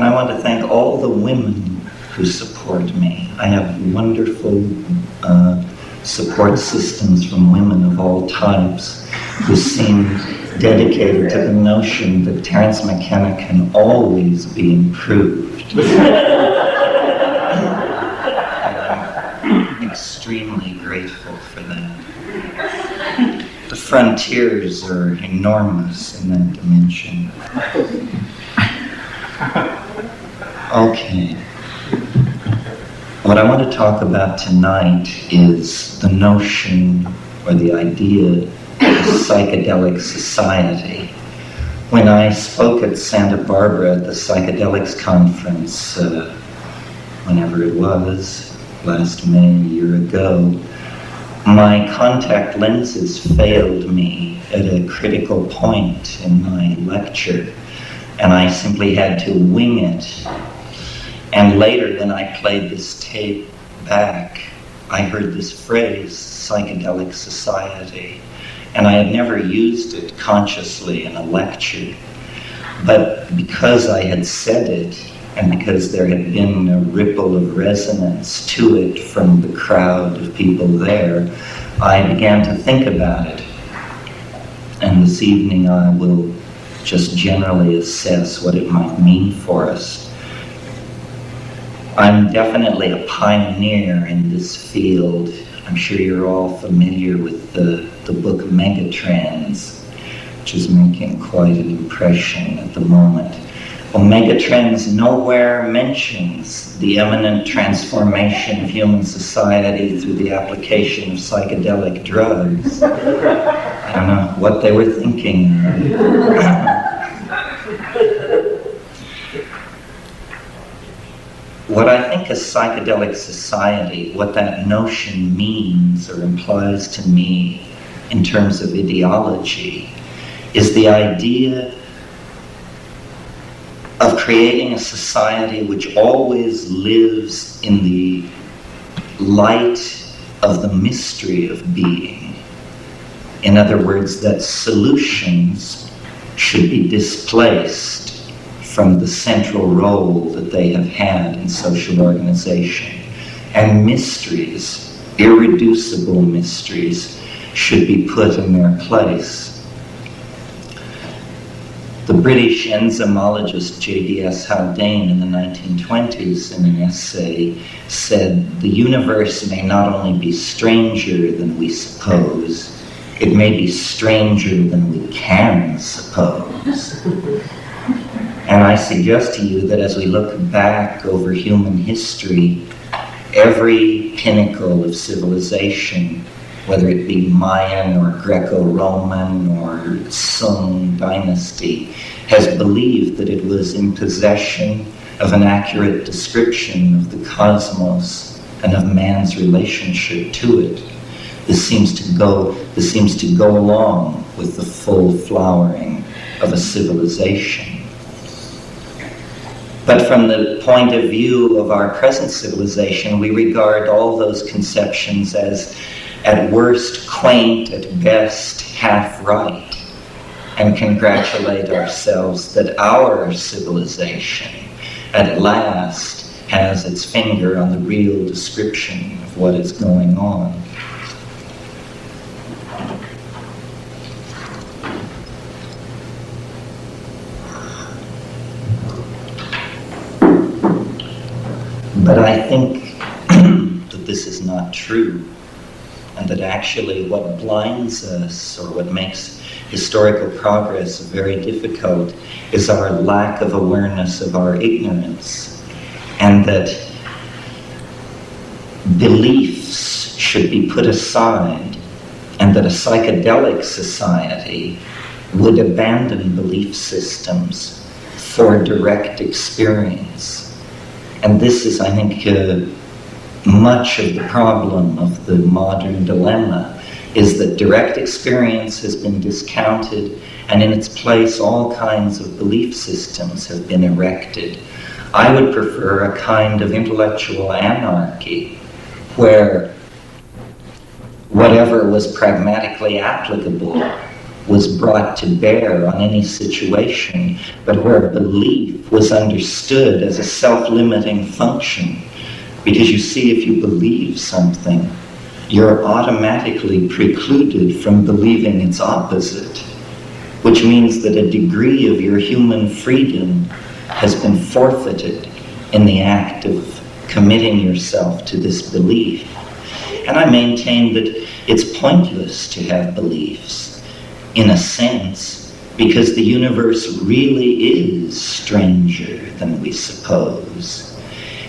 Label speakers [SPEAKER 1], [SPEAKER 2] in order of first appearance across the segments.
[SPEAKER 1] I want to thank all the women who support me. I have wonderful support systems from women of all types who seem dedicated to the notion that Terence McKenna can always be improved. I'm extremely grateful for that. The frontiers are enormous in that dimension. Okay. What I want to talk about tonight is the notion or the idea of psychedelic society. When I spoke at Santa Barbara at the Psychedelics Conference, whenever it was, last May, a year ago, my contact lenses failed me at a critical point in my lecture, and I simply had to wing it. And later, when I played this tape back, I heard this phrase, psychedelic society, and I had never used it consciously in a lecture. But because I had said it, and because there had been a ripple of resonance to it from the crowd of people there, I began to think about it. And this evening I will just generally assess what it might mean for us. I'm definitely a pioneer in this field. I'm sure you're all familiar with the book Megatrends, which is making quite an impression at the moment. Well, Megatrends nowhere mentions the imminent transformation of human society through the application of psychedelic drugs. I don't know what they were thinking. What I think a psychedelic society, what that notion means or implies to me in terms of ideology, is the idea of creating a society which always lives in the light of the mystery of being. In other words, that solutions should be displaced from the central role that they have had in social organization. And mysteries, irreducible mysteries, should be put in their place. The British enzymologist J.D.S. Haldane in the 1920s in an essay said, "The universe may not only be stranger than we suppose, it may be stranger than we can suppose." And I suggest to you that as we look back over human history, every pinnacle of civilization, whether it be Mayan or Greco-Roman or Sung dynasty, has believed that it was in possession of an accurate description of the cosmos and of man's relationship to it. This seems to go along with the full flowering of a civilization. But from the point of view of our present civilization, we regard all those conceptions as, at worst, quaint, at best, half right, and congratulate ourselves that our civilization, at last, has its finger on the real description of what is going on. But I think that this is not true, and that actually what blinds us or what makes historical progress very difficult is our lack of awareness of our ignorance, and that beliefs should be put aside, and that a psychedelic society would abandon belief systems for direct experience. And this is, I think, much of the problem of the modern dilemma, is that direct experience has been discounted, and in its place all kinds of belief systems have been erected. I would prefer a kind of intellectual anarchy, where whatever was pragmatically applicable was brought to bear on any situation, but where belief was understood as a self-limiting function. Because you see, if you believe something, you're automatically precluded from believing its opposite, which means that a degree of your human freedom has been forfeited in the act of committing yourself to this belief. And I maintain that it's pointless to have beliefs, in a sense, because the universe really is stranger than we suppose.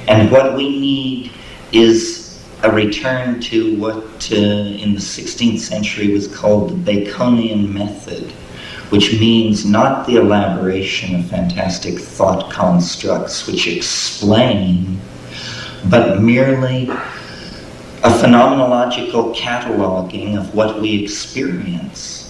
[SPEAKER 1] And what we need is a return to what in the 16th century was called the Baconian method, which means not the elaboration of fantastic thought constructs which explain, but merely a phenomenological cataloging of what we experience.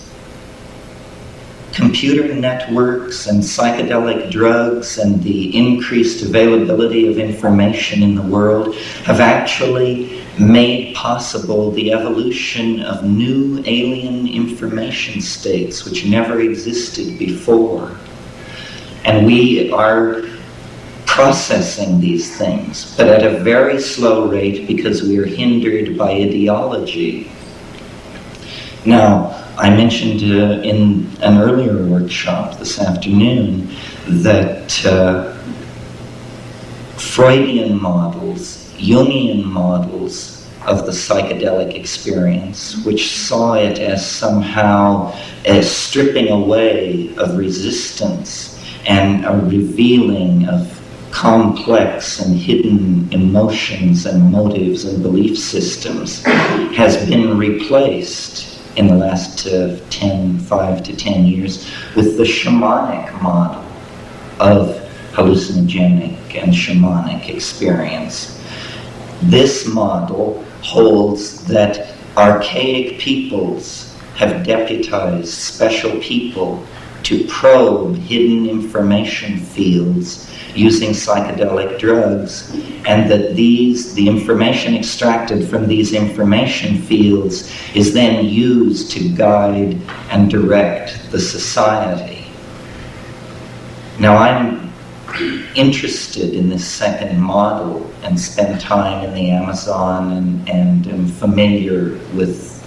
[SPEAKER 1] Computer networks and psychedelic drugs and the increased availability of information in the world have actually made possible the evolution of new alien information states which never existed before. And we are processing these things, but at a very slow rate because we are hindered by ideology. Now, I mentioned in an earlier workshop this afternoon that Freudian models, Jungian models of the psychedelic experience, which saw it as somehow as stripping away of resistance and a revealing of complex and hidden emotions and motives and belief systems, has been replaced in the last 5 to 10 years with the shamanic model of hallucinogenic and shamanic experience. This model holds that archaic peoples have deputized special people to probe hidden information fields using psychedelic drugs, and that the information extracted from these information fields is then used to guide and direct the society. Now, I'm interested in this second model and spend time in the Amazon and am familiar with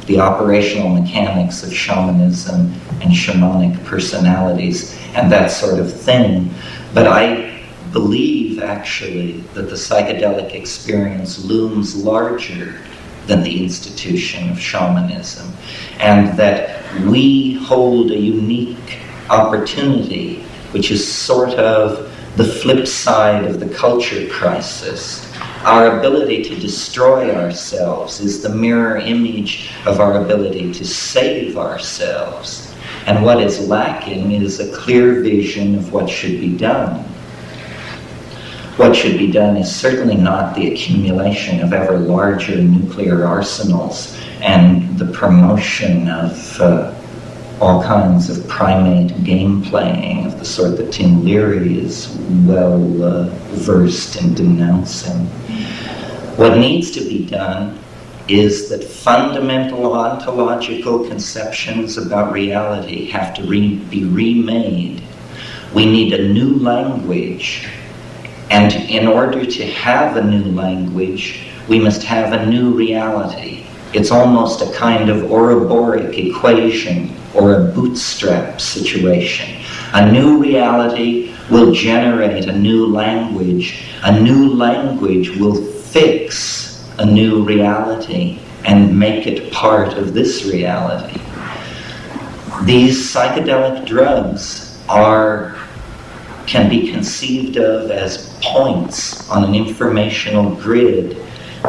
[SPEAKER 1] the operational mechanics of shamanism and shamanic personalities and that sort of thing. But I believe, actually, that the psychedelic experience looms larger than the institution of shamanism, and that we hold a unique opportunity, which is sort of the flip side of the culture crisis. Our ability to destroy ourselves is the mirror image of our ability to save ourselves. And what is lacking is a clear vision of what should be done. What should be done is certainly not the accumulation of ever larger nuclear arsenals and the promotion of all kinds of primate game playing of the sort that Tim Leary is well versed in denouncing. What needs to be done is that fundamental ontological conceptions about reality have to be remade. We need a new language, and in order to have a new language, we must have a new reality. It's almost a kind of Ouroboros equation or a bootstrap situation. A new reality will generate a new language. A new language will fix a new reality and make it part of this reality. These psychedelic drugs can be conceived of as points on an informational grid.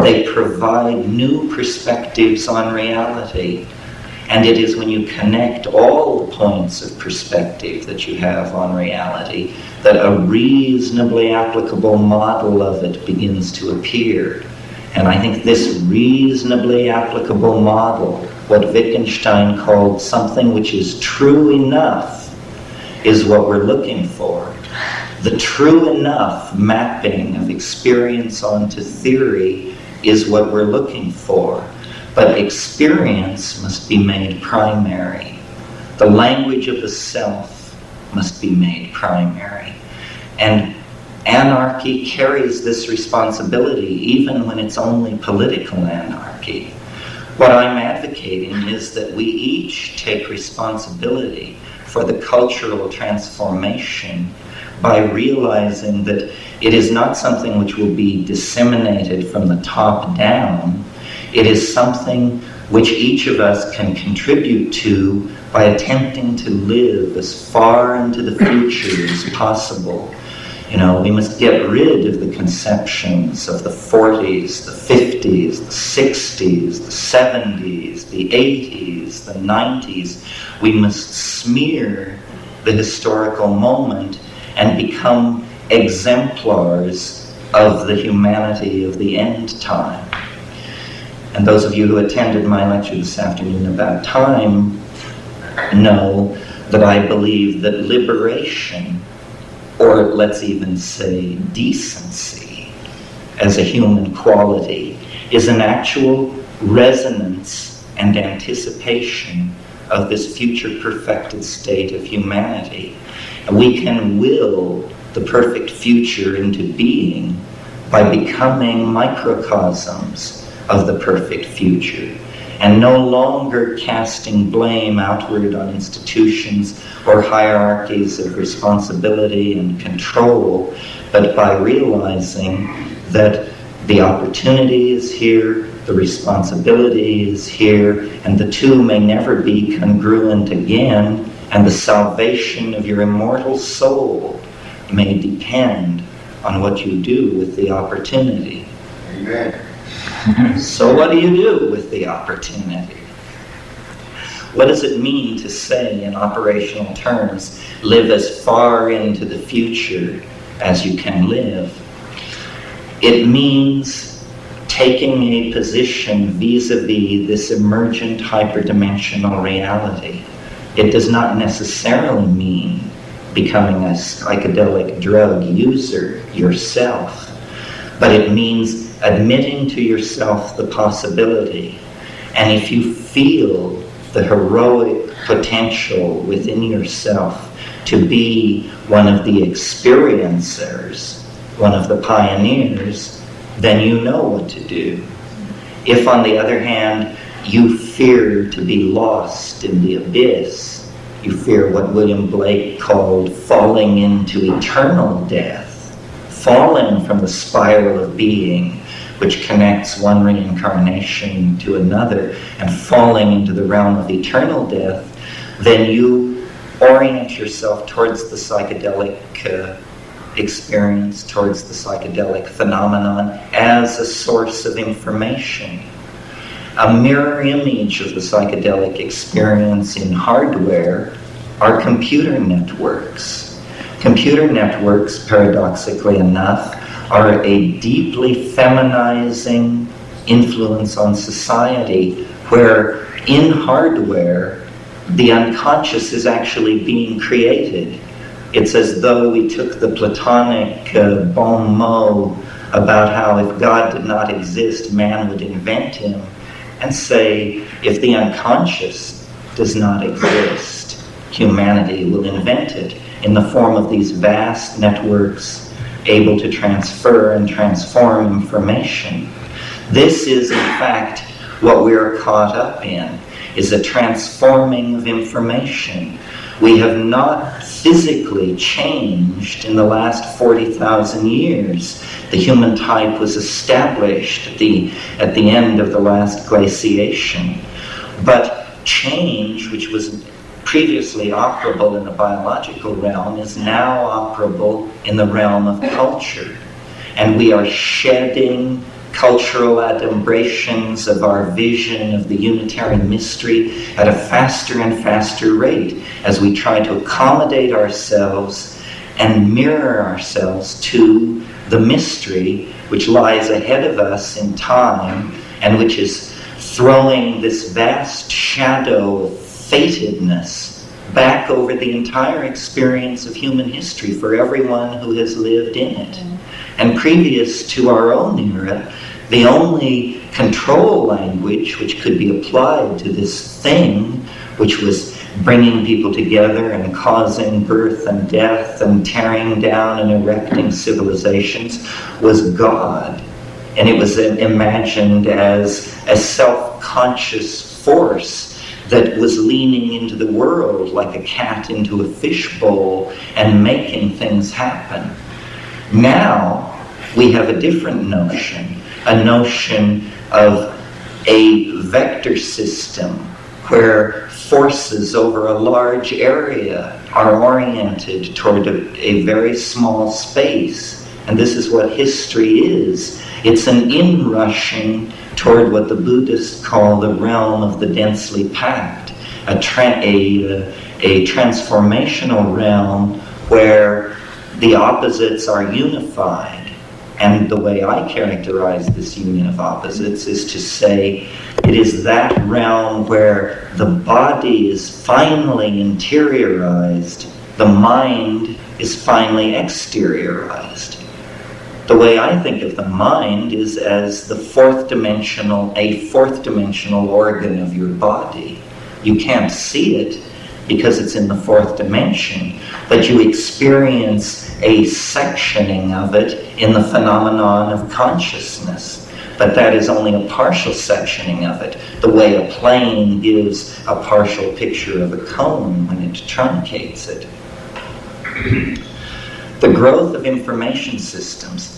[SPEAKER 1] They provide new perspectives on reality. And it is when you connect all the points of perspective that you have on reality that a reasonably applicable model of it begins to appear. And I think this reasonably applicable model, what Wittgenstein called something which is true enough, is what we're looking for. The true enough mapping of experience onto theory is what we're looking for. But experience must be made primary. The language of the self must be made primary. And anarchy carries this responsibility even when it's only political anarchy. What I'm advocating is that we each take responsibility for the cultural transformation by realizing that it is not something which will be disseminated from the top down. It is something which each of us can contribute to by attempting to live as far into the future as possible. You know, we must get rid of the conceptions of the 40s, the 50s, the 60s, the 70s, the 80s, the 90s. We must smear the historical moment and become exemplars of the humanity of the end time. And those of you who attended my lecture this afternoon about time know that I believe that liberation, or let's even say decency, as a human quality, is an actual resonance and anticipation of this future perfected state of humanity. And we can will the perfect future into being by becoming microcosms of the perfect future, and no longer casting blame outward on institutions or hierarchies of responsibility and control, but by realizing that the opportunity is here, the responsibility is here, and the two may never be congruent again, and the salvation of your immortal soul may depend on what you do with the opportunity.
[SPEAKER 2] Amen.
[SPEAKER 1] So what do you do with the opportunity? What does it mean to say in operational terms, live as far into the future as you can live? It means taking a position vis-a-vis this emergent hyperdimensional reality. It does not necessarily mean becoming a psychedelic drug user yourself, but it means admitting to yourself the possibility. And if you feel the heroic potential within yourself to be one of the experiencers, one of the pioneers, then you know what to do. If, on the other hand, you fear to be lost in the abyss, you fear what William Blake called falling into eternal death, falling from the spiral of being, which connects one reincarnation to another, and falling into the realm of eternal death, then you orient yourself towards the psychedelic experience, towards the psychedelic phenomenon as a source of information. A mirror image of the psychedelic experience in hardware are computer networks. Computer networks, paradoxically enough, are a deeply feminizing influence on society, where in hardware, the unconscious is actually being created. It's as though we took the Platonic bon mot about how if God did not exist, man would invent him, and say, if the unconscious does not exist, humanity will invent it in the form of these vast networks able to transfer and transform information. This is, in fact, what we are caught up in, is a transforming of information. We have not physically changed in the last 40,000 years. The human type was established at the end of the last glaciation. But change, which was previously operable in the biological realm, is now operable in the realm of culture. And we are shedding cultural adumbrations of our vision of the unitary mystery at a faster and faster rate as we try to accommodate ourselves and mirror ourselves to the mystery which lies ahead of us in time and which is throwing this vast shadow of fatedness back over the entire experience of human history for everyone who has lived in it. And previous to our own era, the only control language which could be applied to this thing, which was bringing people together and causing birth and death and tearing down and erecting civilizations, was God. And it was imagined as a self-conscious force that was leaning into the world like a cat into a fishbowl and making things happen. Now we have a different notion, a notion of a vector system where forces over a large area are oriented toward a very small space. And this is what history is. It's an inrushing toward what the Buddhists call the realm of the densely packed, a transformational realm where the opposites are unified. And the way I characterize this union of opposites is to say it is that realm where the body is finally interiorized, the mind is finally exteriorized. The way I think of the mind is as a fourth dimensional organ of your body. You can't see it because it's in the fourth dimension, but you experience a sectioning of it in the phenomenon of consciousness. But that is only a partial sectioning of it, the way a plane gives a partial picture of a cone when it truncates it. The growth of information systems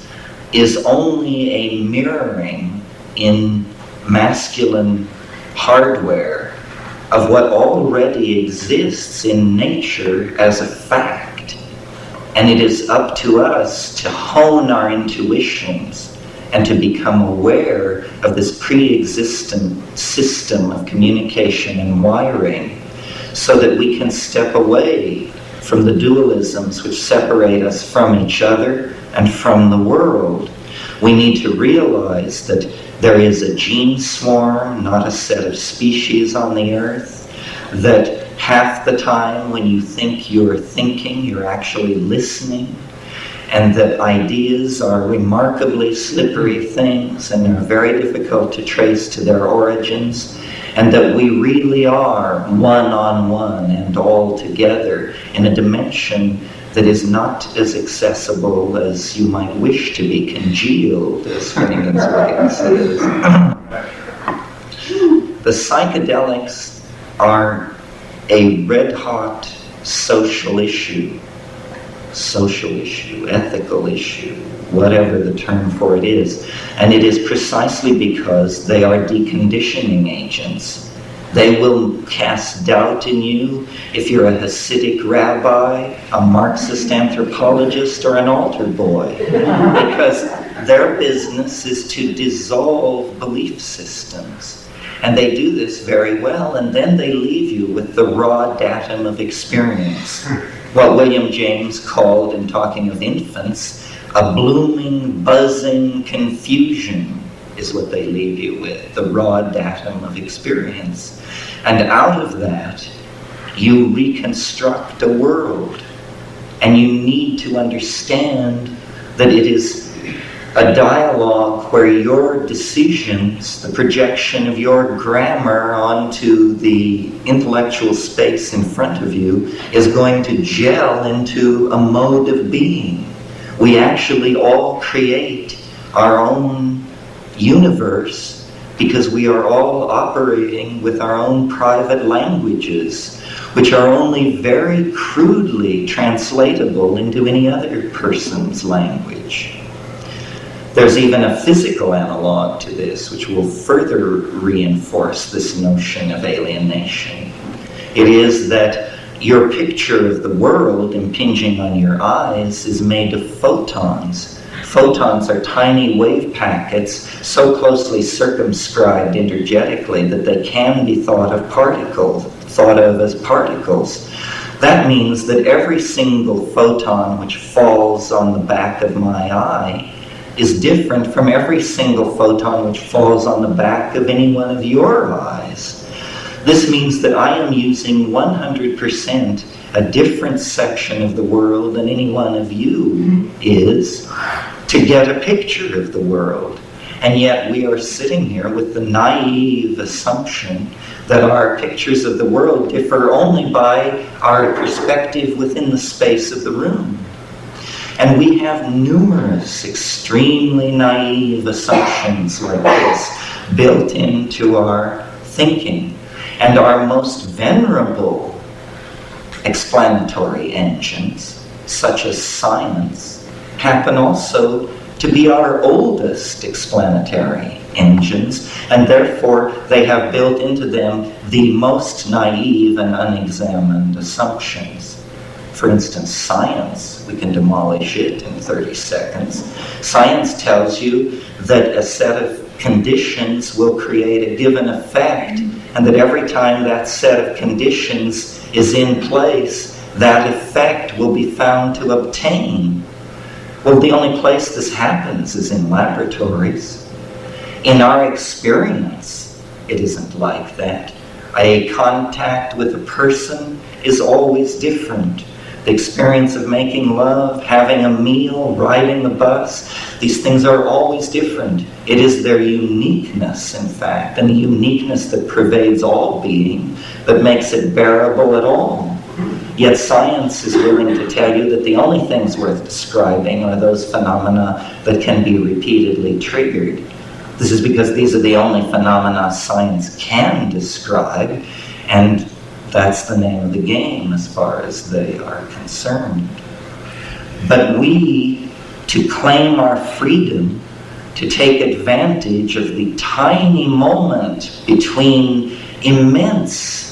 [SPEAKER 1] is only a mirroring in masculine hardware of what already exists in nature as a fact. And it is up to us to hone our intuitions and to become aware of this pre-existent system of communication and wiring so that we can step away from the dualisms which separate us from each other and from the world. We need to realize that there is a gene swarm, not a set of species on the earth, that half the time when you think you're thinking, you're actually listening, and that ideas are remarkably slippery things and are very difficult to trace to their origins, and that we really are one-on-one and all together in a dimension that is not as accessible as you might wish to be, congealed, as Finnegan's Wake says. The psychedelics are a red-hot social issue, ethical issue, whatever the term for it is. And it is precisely because they are deconditioning agents. They will cast doubt in you if you're a Hasidic rabbi, a Marxist anthropologist, or an altar boy, because their business is to dissolve belief systems. And they do this very well, and then they leave you with the raw datum of experience. What William James called, in talking of infants, a blooming, buzzing confusion is what they leave you with, the raw datum of experience. And out of that, you reconstruct a world. And you need to understand that it is a dialogue where your decisions, the projection of your grammar onto the intellectual space in front of you, is going to gel into a mode of being. We actually all create our own universe because we are all operating with our own private languages, which are only very crudely translatable into any other person's language. There's even a physical analog to this, which will further reinforce this notion of alienation. It is that your picture of the world impinging on your eyes is made of photons. Photons are tiny wave packets so closely circumscribed energetically that they can be thought of as particles. That means that every single photon which falls on the back of my eye is different from every single photon which falls on the back of any one of your eyes. This means that I am using 100% a different section of the world than any one of you is to get a picture of the world. And yet we are sitting here with the naive assumption that our pictures of the world differ only by our perspective within the space of the room. And we have numerous extremely naive assumptions like this built into our thinking. And our most venerable explanatory engines, such as science, happen also to be our oldest explanatory engines, and therefore they have built into them the most naive and unexamined assumptions. For instance, science, we can demolish it in 30 seconds. Science tells you that a set of conditions will create a given effect, and that every time that set of conditions is in place, that effect will be found to obtain. Well, the only place this happens is in laboratories. In our experience, it isn't like that. A contact with a person is always different. The experience of making love, having a meal, riding the bus, these things are always different. It is their uniqueness, in fact, and the uniqueness that pervades all being that makes it bearable at all. Yet science is willing to tell you that the only things worth describing are those phenomena that can be repeatedly triggered. This is because these are the only phenomena science can describe, and that's the name of the game as far as they are concerned. But we, to claim our freedom, to take advantage of the tiny moment between immense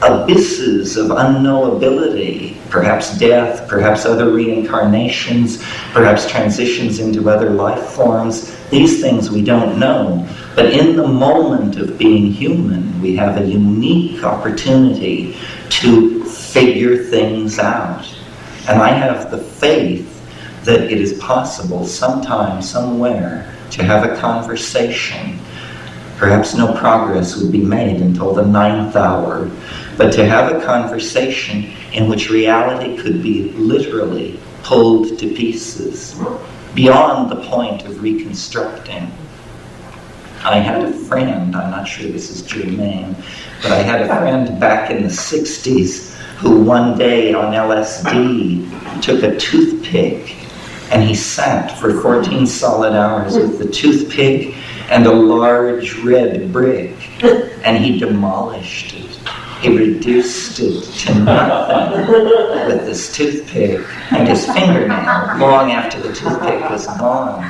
[SPEAKER 1] abysses of unknowability, perhaps death, perhaps other reincarnations, perhaps transitions into other life forms, these things we don't know. But in the moment of being human, we have a unique opportunity to figure things out. And I have the faith that it is possible sometime, somewhere, to have a conversation. Perhaps no progress would be made until the 9th hour, but to have a conversation in which reality could be literally pulled to pieces, beyond the point of reconstructing. I had a friend, I'm not sure this is germane, but I had a friend back in the 60s who one day on LSD took a toothpick and he sat for 14 solid hours with the toothpick and a large red brick, and he demolished it. He reduced it to nothing with this toothpick and his fingernail long after the toothpick was gone.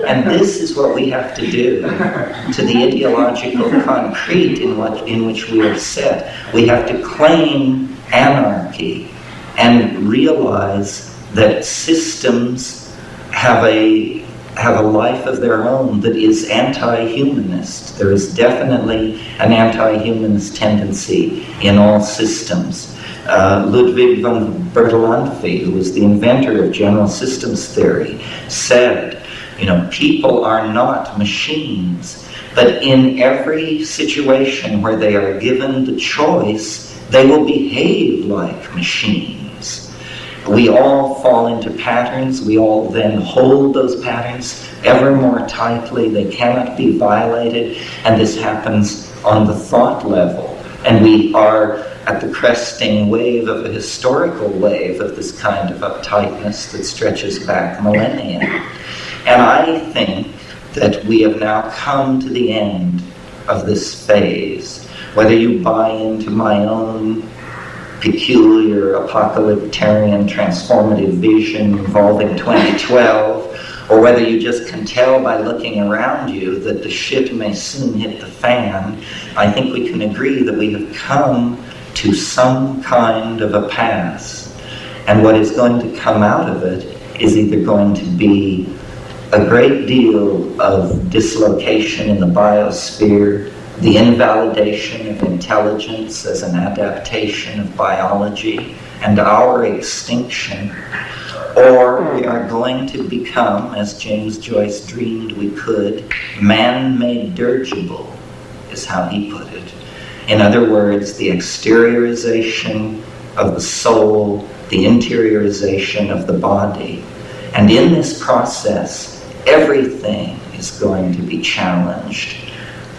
[SPEAKER 1] And this is what we have to do to the ideological concrete in which we are set. We have to claim anarchy and realize that systems have a life of their own that is anti-humanist. There is definitely an anti-humanist tendency in all systems. Ludwig von Bertalanffy, who was the inventor of general systems theory, said, people are not machines, but in every situation where they are given the choice, they will behave like machines. We all fall into patterns. We all then hold those patterns ever more tightly. They cannot be violated, and this happens on the thought level. And we are at the cresting wave of a historical wave of this kind of uptightness that stretches back millennia. And I think that we have now come to the end of this phase. Whether you buy into my own peculiar apocalyptarian transformative vision involving 2012, or whether you just can tell by looking around you that the shit may soon hit the fan, I think we can agree that we have come to some kind of a pass. And what is going to come out of it is either going to be a great deal of dislocation in the biosphere, the invalidation of intelligence as an adaptation of biology, and our extinction, or we are going to become, as James Joyce dreamed we could, man-made dirigible, is how he put it. In other words, the exteriorization of the soul, the interiorization of the body. And in this process, everything is going to be challenged.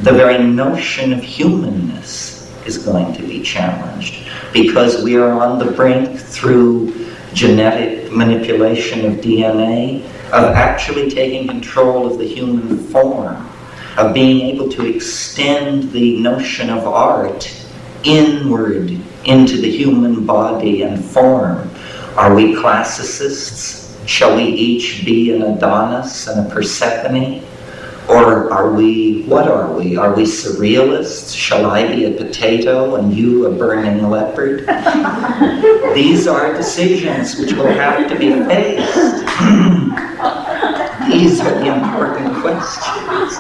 [SPEAKER 1] The very notion of humanness is going to be challenged, because we are on the brink, through genetic manipulation of DNA, of actually taking control of the human form, of being able to extend the notion of art inward into the human body and form. Are we classicists? Shall we each be an Adonis and a Persephone? Or are we, what are we? Are we surrealists? Shall I be a potato and you a burning leopard? These are decisions which will have to be faced. These are the important questions.